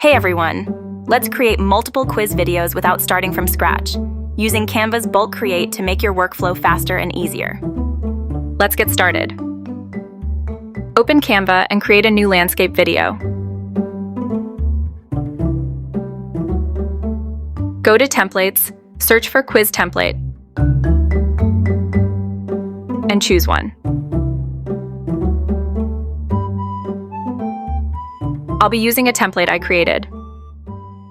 Hey everyone! Let's create multiple quiz videos without starting from scratch, using Canva's Bulk Create to make your workflow faster and easier. Let's get started. Open Canva and create a new landscape video. Go to Templates, search for Quiz Template, and choose one. I'll be using a template I created.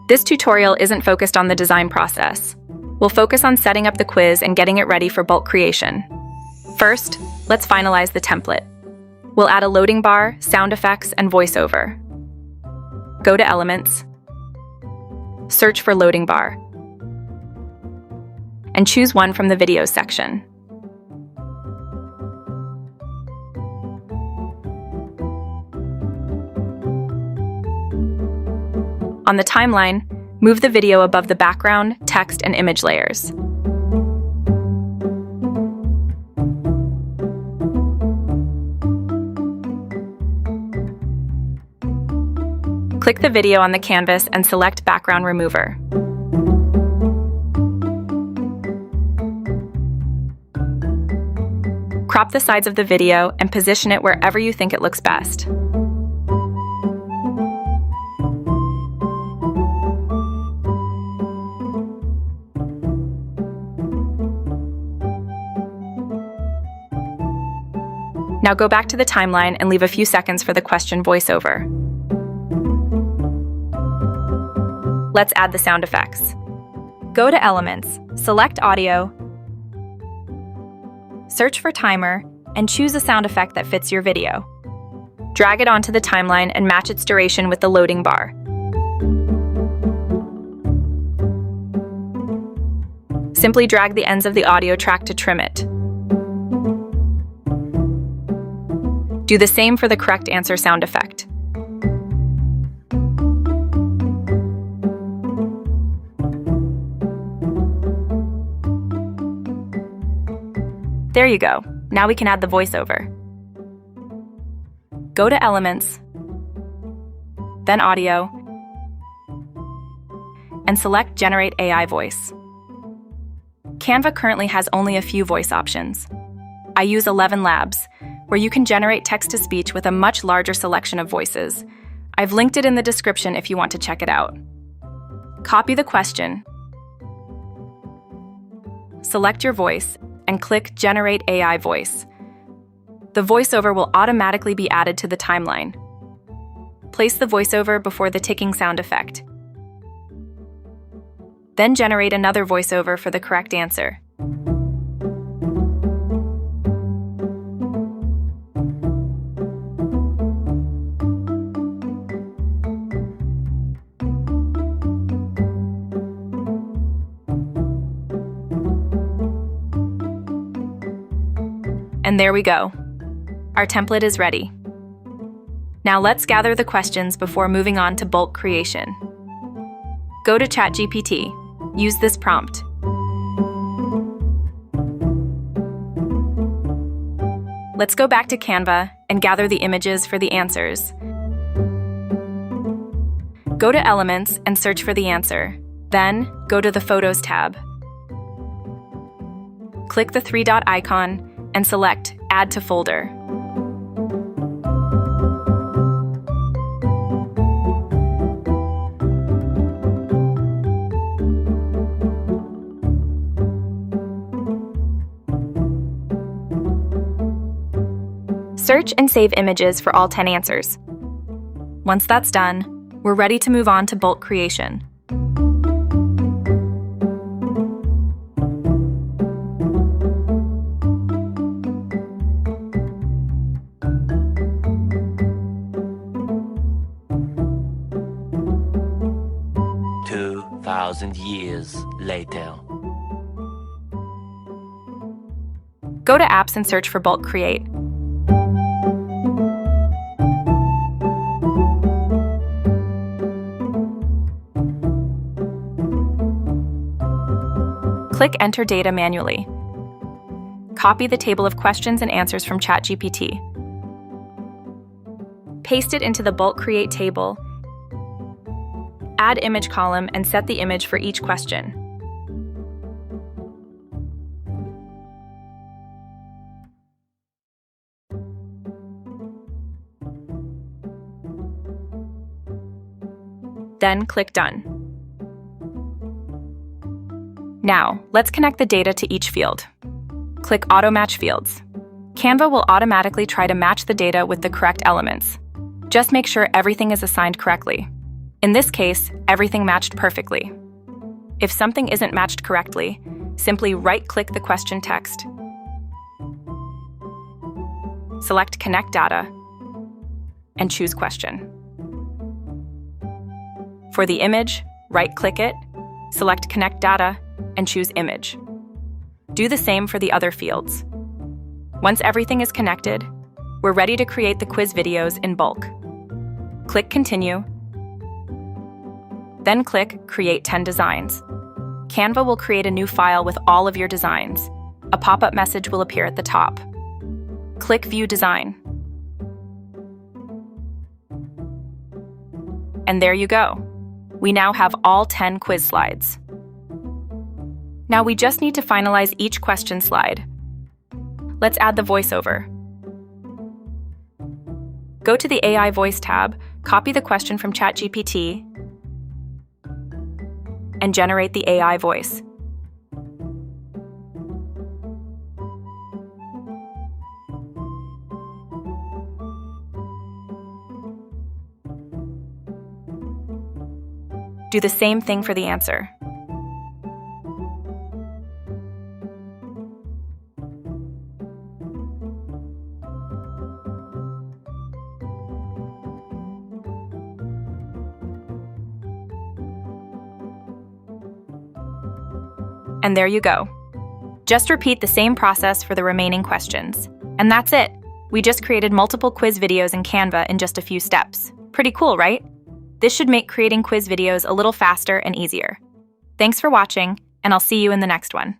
This tutorial isn't focused on the design process. We'll focus on setting up the quiz and getting it ready for bulk creation. First, let's finalize the template. We'll add a loading bar, sound effects, and voiceover. Go to Elements, search for loading bar, and choose one from the Videos section. On the timeline, move the video above the background, text, and image layers. Click the video on the canvas and select Background Remover. Crop the sides of the video and position it wherever you think it looks best. Now go back to the timeline and leave a few seconds for the question voiceover. Let's add the sound effects. Go to Elements, select Audio, search for Timer, and choose a sound effect that fits your video. Drag it onto the timeline and match its duration with the loading bar. Simply drag the ends of the audio track to trim it. Do the same for the correct answer sound effect. There you go. Now we can add the voiceover. Go to Elements, then Audio, and select Generate AI Voice. Canva currently has only a few voice options. I use 11 Labs, where you can generate text-to-speech with a much larger selection of voices. I've linked it in the description if you want to check it out. Copy the question, select your voice, and click Generate AI Voice. The voiceover will automatically be added to the timeline. Place the voiceover before the ticking sound effect. Then generate another voiceover for the correct answer. And there we go. Our template is ready. Now let's gather the questions before moving on to bulk creation. Go to ChatGPT. Use this prompt. Let's go back to Canva and gather the images for the answers. Go to Elements and search for the answer. Then, go to the Photos tab. Click the three-dot icon and select Add to Folder. Search and save images for all 10 answers. Once that's done, we're ready to move on to bulk creation. Years later. Go to Apps and search for Bulk Create. Click Enter Data manually. Copy the table of questions and answers from ChatGPT. Paste it into the Bulk Create table Add image column and set the image for each question. Then click Done. Now, let's connect the data to each field. Click Auto Match Fields. Canva will automatically try to match the data with the correct elements. Just make sure everything is assigned correctly. In this case, everything matched perfectly. If something isn't matched correctly, simply right-click the question text. Select Connect Data and choose Question. For the image, right-click it, select Connect Data, and choose Image. Do the same for the other fields. Once everything is connected, we're ready to create the quiz videos in bulk. Click Continue, then click Create 10 Designs. Canva will create a new file with all of your designs. A pop-up message will appear at the top. Click View Design. And there you go. We now have all 10 quiz slides. Now we just need to finalize each question slide. Let's add the voiceover. Go to the AI Voice tab, copy the question from ChatGPT, and generate the AI voice. Do the same thing for the answer. And there you go. Just repeat the same process for the remaining questions. And that's it. We just created multiple quiz videos in Canva in just a few steps. Pretty cool, right? This should make creating quiz videos a little faster and easier. Thanks for watching, and I'll see you in the next one.